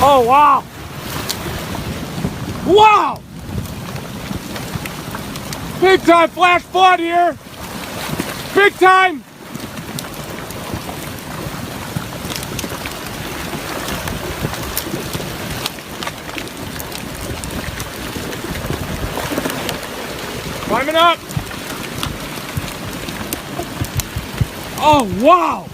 Oh, wow. Wow. Big time flash flood here. Big time. Climbing up. Oh, wow.